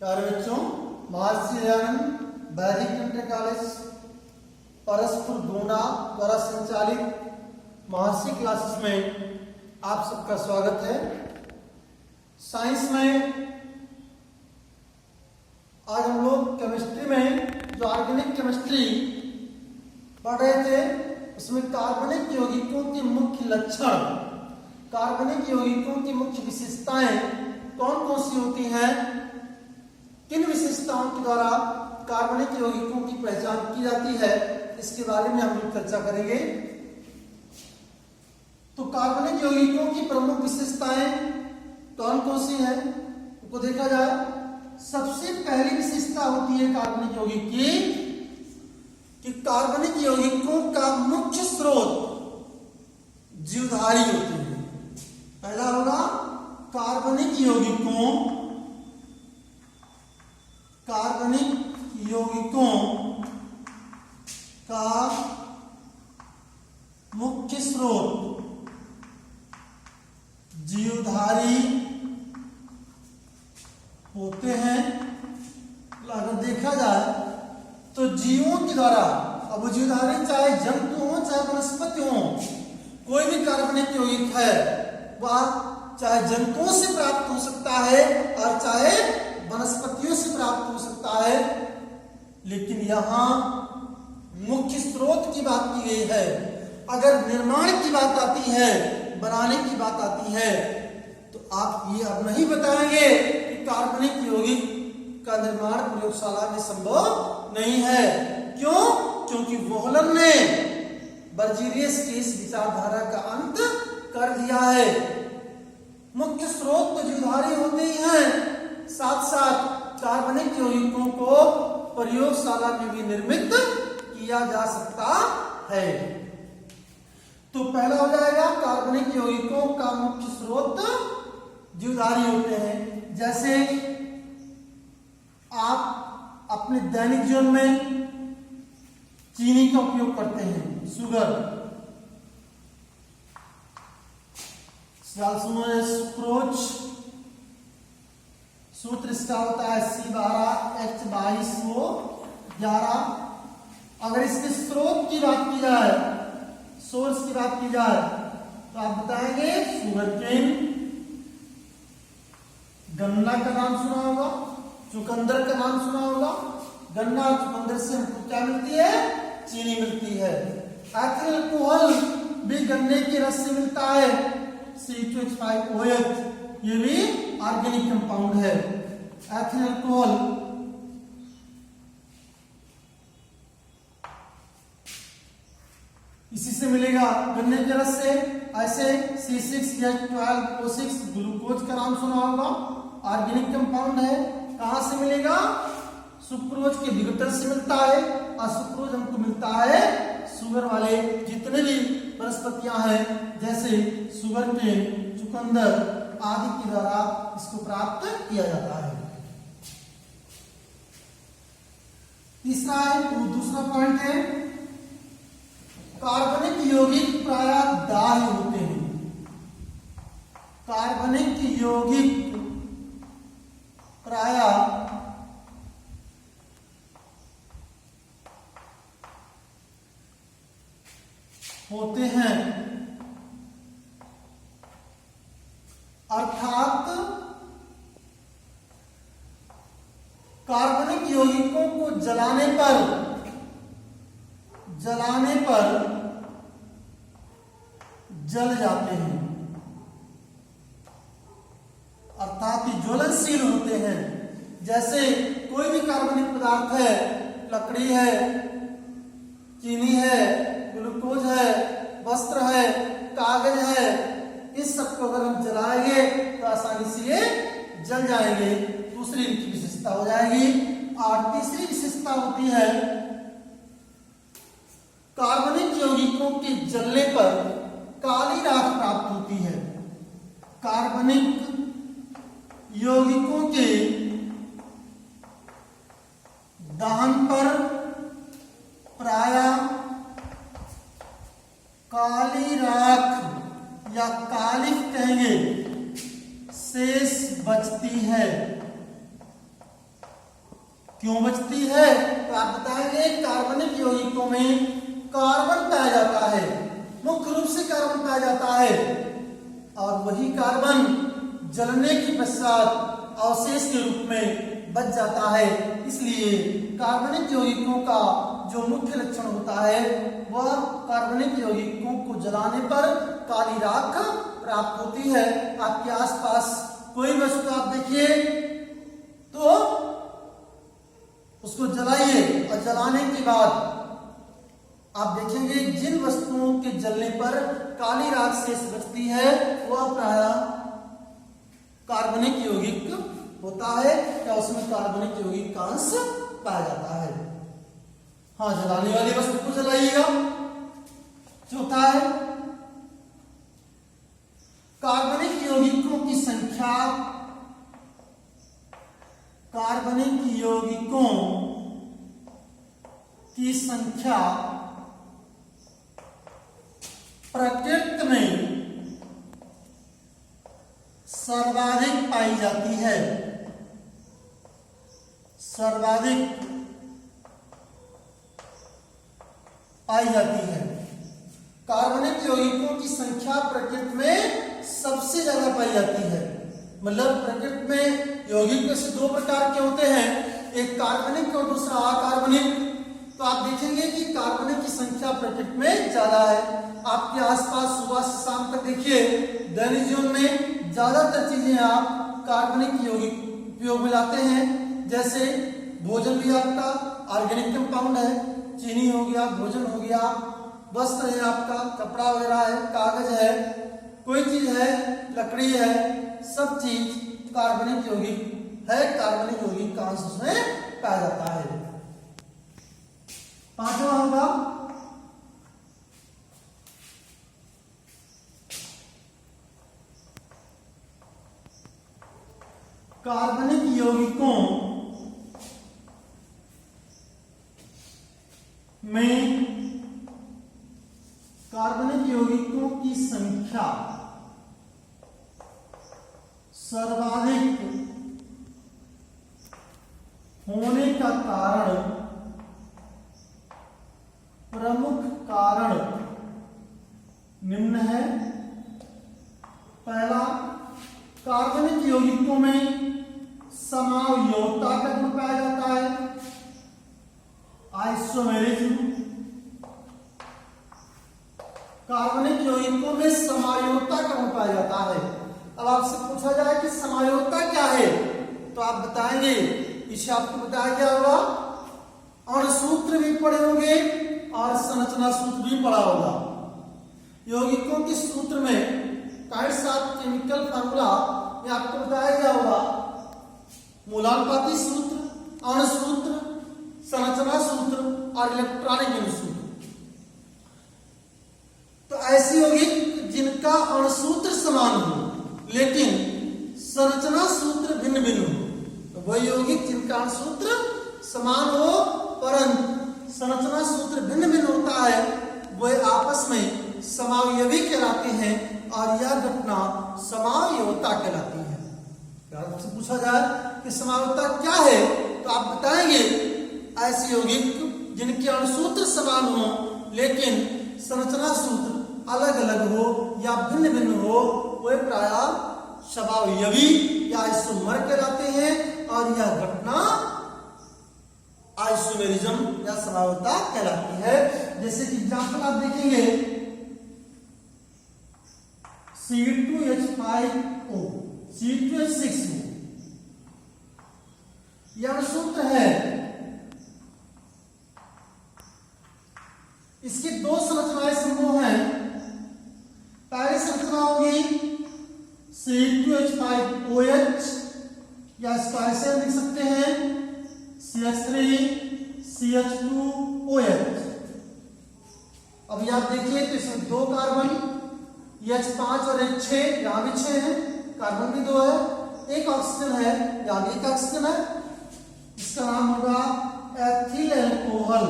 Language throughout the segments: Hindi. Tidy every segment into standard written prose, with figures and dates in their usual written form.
प्यारे बच्चों, महर्षि दयानंद वैदिक इंटर कॉलेज परसपुर गोंडा द्वारा संचालित महर्षि क्लासेस में आप सबका स्वागत है। साइंस में आज हम लोग केमिस्ट्री में जो ऑर्गेनिक केमिस्ट्री पढ़ रहे थे उसमें कार्बनिक यौगिकों के मुख्य लक्षण, कार्बनिक यौगिकों की मुख्य विशेषताएं कौन कौन सी होती हैं, किन विशेषताओं के द्वारा कार्बनिक यौगिकों की पहचान की जाती है, इसके बारे में हम लोग चर्चा करेंगे। तो कार्बनिक यौगिकों की प्रमुख विशेषताएं कौन कौन सी हैं उनको देखा जाए। सबसे पहली विशेषता होती है कार्बनिक यौगिक की कि कार्बनिक यौगिकों का मुख्य स्रोत जीवधारी होते हैं। पहला होगा कार्बनिक यौगिकों का मुख्य स्रोत जीवधारी होते हैं। अगर देखा जाए तो जीवों के द्वारा, अब जीवधारी चाहे जंतु हो चाहे वनस्पति हो, कोई भी कार्बनिक यौगिक है वह चाहे जंतुओं से प्राप्त हो सकता है और चाहे वनस्पतियों से प्राप्त हो सकता है, लेकिन यहां मुख्य स्रोत की बात की गई है। अगर निर्माण की बात आती है, बनाने की बात आती है, तो आप ये अब नहीं बताएंगे कि कार्बनिक यौगिक का निर्माण प्रयोगशाला में संभव नहीं है। क्यों? क्योंकि वोहलन ने बर्जीलियस की इस विचारधारा का अंत कर दिया है। मुख्य स्रोत तो जीवधारी होते ही हैं, साथ साथ कार्बनिक यौगिकों को प्रयोगशाला में भी निर्मित किया जा सकता है। तो पहला हो जाएगा कार्बनिक यौगिकों का मुख्य स्रोत जीवधारी होते हैं। जैसे आप अपने दैनिक जीवन में चीनी का उपयोग करते हैं, शुगर, सुक्रोज, सूत्र इसका होता है C12H22O11। अगर इसके स्रोत की बात की जाए, सोर्स की बात की जाए, तो आप बताएंगे शुगर केन। गन्ना का नाम सुना होगा, चुकंदर का नाम सुना होगा। गन्ना और चुकंदर से हमको क्या मिलती है? चीनी मिलती है। एथिल अल्कोहल भी गन्ने के रस से मिलता है, C2H5OH, ये भी ऑर्गेनिक कंपाउंड है। एथिल अल्कोहल इसी से मिलेगा, गन्ने के रस से। ऐसे C6H12O6 ग्लूकोज का नाम सुना होगा, ऑर्गेनिक कंपाउंड है। कहां से मिलेगा? सुक्रोज के विघटन से मिलता है, और सुक्रोज हमको मिलता है शुगर वाले जितने भी वनस्पतियां हैं, जैसे शुगर केन, चुकंदर आदि के द्वारा इसको प्राप्त किया जाता है। तीसरा है, दूसरा पॉइंट है, कार्बनिक यौगिक प्रायः दाह्य होते हैं। कार्बनिक यौगिक प्रायः होते हैं, अर्थात कार्बनिक यौगिकों को जलाने पर जल जाते हैं, अर्थात ये ज्वलनशील होते हैं। जैसे कोई भी कार्बनिक पदार्थ है, लकड़ी है, चीनी है, ग्लूकोज है, वस्त्र है, कागज है, इस सबको अगर हम जलाएंगे तो आसानी से ये जल जाएंगे। दूसरी इनकी विशेषता हो जाएगी। और तीसरी विशेषता होती है, कार्बनिक यौगिकों के जलने पर काली राख प्राप्त होती है। कार्बनिक यौगिकों के दहन पर प्रायः काली राख या कालिख कहेंगे शेष बचती है। क्यों बचती है? तो आप बताएंगे कार्बनिक यौगिकों में कार्बन पाया जाता है, मुख्य रूप से कार्बन पाया जाता है, और वही कार्बन जलने के पश्चात अवशेष के रूप में बच जाता है। इसलिए कार्बनिक यौगिकों का जो मुख्य लक्षण होता है वह कार्बनिक यौगिकों को जलाने पर काली राख प्राप्त होती है। आपके आसपास कोई वस्तु आप देखिए तो उसको जलाइए और जलाने के बाद आप देखेंगे जिन वस्तुओं के जलने पर काली राख शेष बचती है वह प्राय कार्बनिक यौगिक होता है, या उसमें कार्बनिक यौगिक का अंश पाया जाता है। हाँ, जलाने वाली वस्तु को जलाइएगा। चौथा है कार्बनिक यौगिकों की संख्या, कार्बनिक यौगिकों की संख्या प्रकृति में सर्वाधिक पाई जाती है। सर्वाधिक पाई जाती है। कार्बनिक यौगिकों की संख्या प्रकृति में सबसे ज्यादा पाई जाती है। मतलब प्रकृति में यौगिक से दो प्रकार के होते हैं, एक कार्बनिक और दूसरा अकार्बनिक। तो आप देखेंगे कि कार्बनिक की संख्या प्रकृति में ज्यादा है। आपके आसपास सुबह से शाम तक देखिए दैनिक जीवन में ज्यादातर चीजें आप कार्बनिक यौगिक उपयोग में लाते हैं। जैसे भोजन भी आपका ऑर्गेनिक कंपाउंड है, चीनी हो गया, भोजन हो गया, वस्त्र है आपका, कपड़ा वगैरह है, कागज है, कोई चीज है, लकड़ी है, सब चीज कार्बनिक यौगिक है। कार्बनिक यौगिक का अंश उसमें पाया जाता है। पांचवा होगा कार्बनिक यौगिकों में कार्बनिक यौगिकों की संख्या सर्वाधिक होने का कारण, प्रमुख कारण निम्न है। पहला, कार्बनिक यौगिकों में समावयवता का गुण पाया जाता है, आइसोमेरिज्म। कार्बनिक यौगिकों में समावयवता का गुण पाया जाता है। अब आपसे पूछा जाए कि समावयवता क्या है, तो आप बताएंगे, इसे आपको बताया गया होगा, अणुसूत्र भी पढ़े होंगे और संरचना सूत्र भी पढ़ा होगा। यौगिकों के सूत्र में टाइप्स ऑफ केमिकल फार्मूला ये आपको बताया गया होगा, मूलानुपाती सूत्र, अणुसूत्र, संरचना सूत्र और इलेक्ट्रॉनिक अणुसूत्र। तो ऐसे यौगिक जिनका अणुसूत्र समान हो लेकिन संरचना सूत्र भिन्न भिन्न हो, तो वह यौगिक जिनका अणुसूत्र समान हो परंतु संरचना सूत्र भिन्न भिन्न होता है वह आपस में समावयवी कहलाते हैं और यह घटना समावयवता कहलाती है। आपसे पूछा जाए कि समावयवता क्या है, तो आप बताएंगे ऐसे यौगिक जिनके अणुसूत्र समान हो लेकिन संरचना सूत्र अलग अलग हो या भिन्न भिन्न हो, वे प्राय समावयवी या आइसोमर कहलाते हैं और यह घटना आइसोमेरिज्म या समावयवता कहलाती है। जैसे कि एग्जांपल आप देखेंगे C2H5O, C2H6O, यह सूत्र है। इसकी दो संरचनाएं संभव हैं। पहली संरचना होगी C2H5OH, या इसका ऐसे लिख सकते हैं CH3CH2OH। अभी आप देखिए तो इसमें दो कार्बन H5 और H6, यहां भी 6 है, कार्बन भी 2 है, एक ऑक्सीजन है, यहां भी एक ऑक्सीजन है। इसका नाम होगा एथिल अल्कोहल।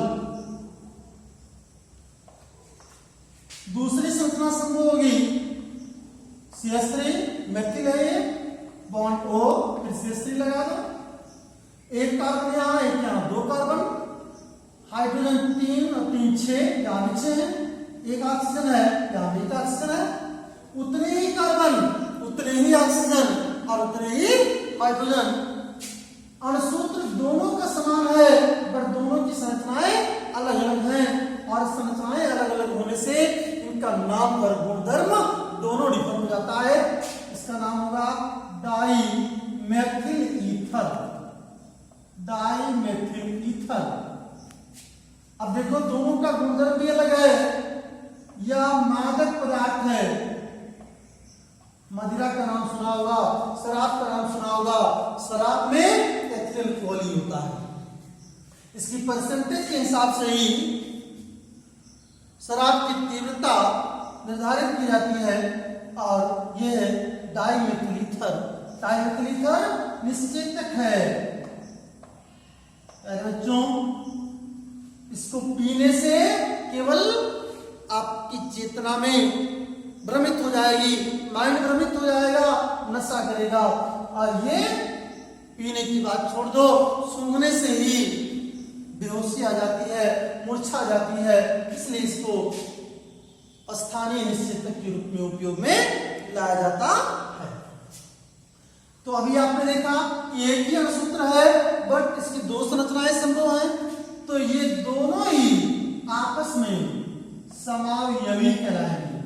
दूसरी संरचना संभव होगी CH3, मेथिल है ये, बॉन्ड O, फिर CH3 लगा दो, एक कार्बन यहाँ, एक यहाँ, 2 कार्बन, हाइड्रोजन 3 और 3 6, यहाँ भी 6 है, एक ऑक्सीजन है, यहाँ भी एक ऑक्सीजन है, उतने ही कार्बन, उतने ही ऑक्सीजन और उतने ही हाइड्रोजन। अणुसूत्र दोनों का समान है, पर दोनों की संरचनाएं अलग अलग हैं, और संरचनाएं अलग अलग होने से इनका नाम और गुणधर्म दोनों डिफर हो जाता है। इसका नाम होगा डाईमेथिल ईथर, डाईमेथिल ईथर। अब देखो दोनों का गुणधर्म भी अलग है। यह मादक पदार्थ है, मदिरा का नाम सुना होगा, शराब का नाम सुना होगा। शराब में एथिल कोहली होता है, इसकी परसेंटेज के हिसाब से ही शराब की तीव्रता निर्धारित की जाती है, और यह है डाईमेथिल ईथर। डाईमेथिल ईथर निश्चेतक है बच्चों, इसको पीने से केवल आपकी चेतना में भ्रमित हो जाएगी, माइंड भ्रमित हो जाएगा, नशा करेगा। और ये पीने की बात छोड़ दो, सूंघने से ही बेहोशी आ जाती है, मूर्छा आ जाती है, इसलिए इसको स्थानीय निश्चेतक के रूप में उपयोग में लाया जाता है। तो अभी आपने देखा कि एक ही अणुसूत्र है, बट इसकी 2 संरचनाएं संभव हैं, तो ये दोनों ही आपस में समावयवी कहलाएंगे।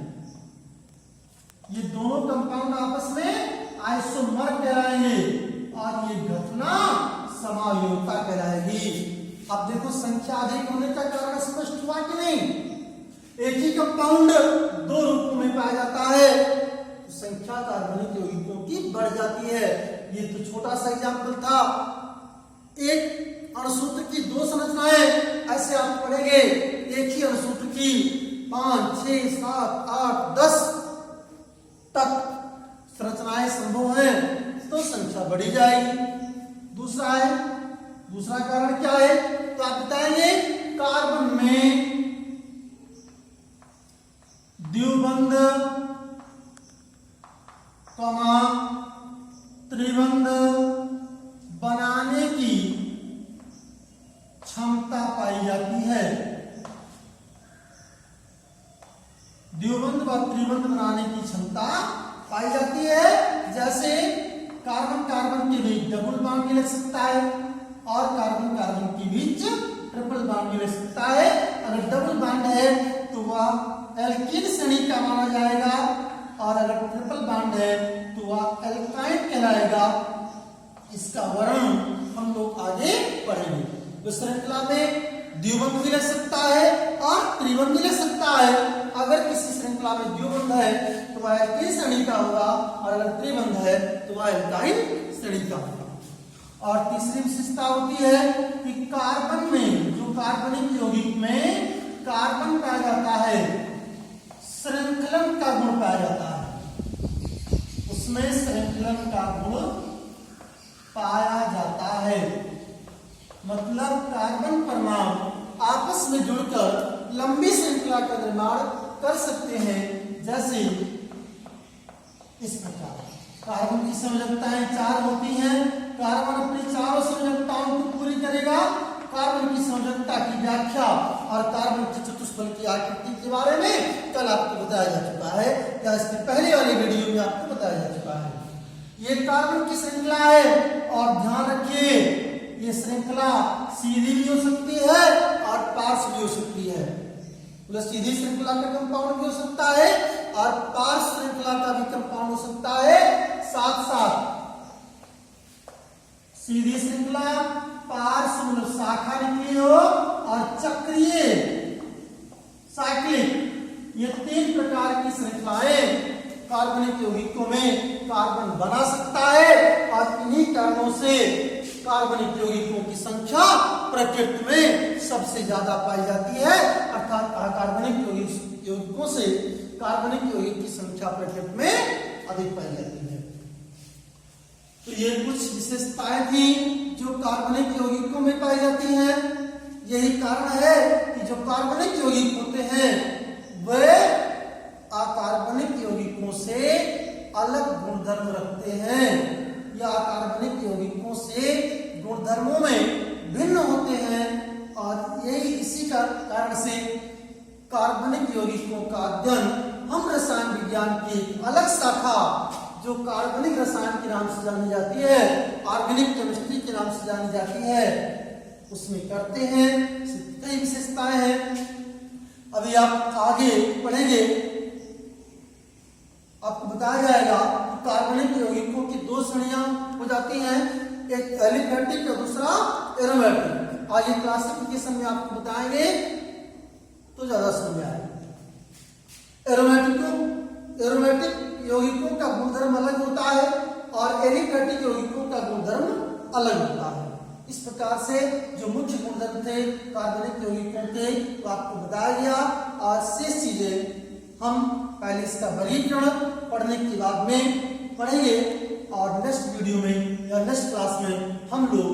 ये दोनों कंपाउंड आपस में आइसोमर कहलाएंगे, और ये घटना समावयवता कहलाएगी। अब देखो संख्या अधिक होने का कारण स्पष्ट हुआ कि नहीं? एक ही कंपाउंड 2 रूपों में पाया जाता है, तो संख्या कार्बनिक यौगिकों की बढ़ जाती है। ये तो छोटा सा एग्जाम्पल था। एक अणुसूत्र की 2 संरचनाएं, ऐसे आप पढ़ेंगे एक ही अणुसूत्र की 5 6 7 8 10 तक संरचनाएं संभव हैं, तो संख्या बढ़ी जाएगी। दूसरा कारण क्या है? तो आप बताएंगे कार्बन में द्विबंध त्रिबंध बनाने की क्षमता पाई जाती है। द्विबंध व त्रिबंध बनाने की क्षमता पाई जाती है। जैसे कार्बन कार्बन के बीच डबल बॉन्ड भी लग सकता है, और कार्बन कार्बन के बीच ट्रिपल बॉन्ड भी लग सकता है। अगर डबल बॉन्ड है तो वह एल्कीन श्रेणी का माना जाएगा, और अगर ट्रिपल बॉन्ड है तो वह एल्काइन कहलाएगा। इसका वर्णन हम लोग आगे पढ़ेंगे। तो श्रृंखला में द्विबंध भी लग सकता है और त्रिबंध भी लग सकता है। अगर किसी श्रृंखला में द्विबंध है तो वह एल्कीन श्रेणी का होगा, और अगर त्रिबंध है तो वह एल्काइन श्रेणी का होगा। और तीसरी विशेषता होती है कि कार्बन में, जो कार्बनिक यौगिक में कार्बन पाया जाता है, श्रृंखलन का गुण पाया जाता है, उसमें श्रृंखलन का गुण पाया जाता है। मतलब कार्बन परमाणु आपस में जुड़कर लंबी श्रृंखला का निर्माण कर सकते हैं। जैसे इस प्रकार कार्बन की संयोजकताएं 4 होती हैं। कार्बन अपनी चारों संयोजकताओं को पूरी करेगा। कार्बन की संयोजकता की व्याख्या और कार्बन के चतुष्फल की आकृति के बारे में कल आपको बताया जा चुका है, या इसके पहले वाली वीडियो में आपको बताया जा चुका है। ये कार्बन की श्रृंखला है, और ध्यान रखिए ये श्रृंखला सीधी भी हो सकती है और पार्श्व भी हो सकती है। मतलब सीधी श्रृंखला का कंपाउंड भी हो सकता है और पार्श्व श्रृंखला का भी कंपाउंड हो सकता है। साथ साथ सीधी श्रृंखला, पार्श्व मतलब शाखा निकली हो, और चक्रीय साइक्लिक, ये 3 प्रकार की श्रृंखलाएं कार्बनिक यौगिकों में कार्बन बना सकता है। और इन्हीं कारणों से कार्बनिक यौगिकों की संख्या प्रकृति में सबसे ज्यादा पाई जाती है। अर्थात कार्बनिक यौगिकों से कार्बनिक यौगिक की संख्या प्रकृति में अधिक पाई जाती है। तो ये कुछ विशेषताएं थी जो कार्बनिक यौगिकों में पाई जाती हैं। यही कारण है कि जो कार्बनिक यौगिक होते हैं वे अकार्बनिक यौगिकों से अलग गुणधर्म रखते हैं, या कार्बनिक यौगिकों से गुणधर्मों में भिन्न होते हैं और यही इसी का कारण से कार्बनिक यौगिकों का अध्ययन हम रसायन विज्ञान की अलग शाखा जो कार्बनिक रसायन के नाम से जानी जाती है, ऑर्गेनिक केमिस्ट्री के नाम से जानी जाती है, उसमें करते हैं। कई विशेषताएं हैं, अभी आप आगे पढ़ेंगे, आपको बताया जाएगा कि कार्बनिक यौगिकों की दो श्रेणियां हो जाती हैं, एक एलिफेटिक और दूसरा एरोमेटिक। आज ये क्लासिफिकेशन में आपको बताएंगे तो ज्यादा समझ आएगा। एरोमेटिक यौगिकों का गुणधर्म अलग होता है और एलिफेटिक यौगिकों का गुणधर्म अलग होता है। इस प्रकार से जो मुख्य गुणधर्म थे कार्बनिक यौगिकों के वो आपको बताया गया और शेष चीजें हम पहले इसका वर्गीकरण पढ़ने के बाद में पढ़ेंगे और नेक्स्ट वीडियो में या नेक्स्ट क्लास में हम लोग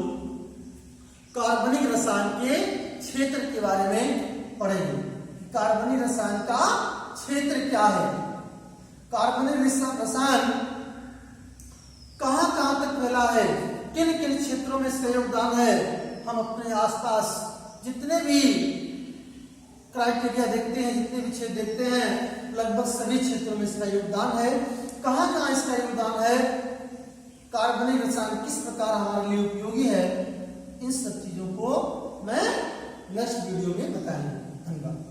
कार्बनिक रसायन के क्षेत्र के बारे में पढ़ेंगे। कार्बनिक रसायन का क्षेत्र क्या है, कार्बनिक रसायन कहां कहां तक फैला है, किन किन क्षेत्रों में इसका योगदान है। हम अपने आसपास जितने भी क्राइटेरिया देखते हैं, जितने भी क्षेत्र देखते हैं, लगभग सभी क्षेत्रों में इसका योगदान है। कहां कहां इसका योगदान है, कार्बनिक रसायन किस प्रकार हमारे लिए उपयोगी है, इन सब चीजों को मैं नेक्स्ट वीडियो में बताऊंगा। धन्यवाद।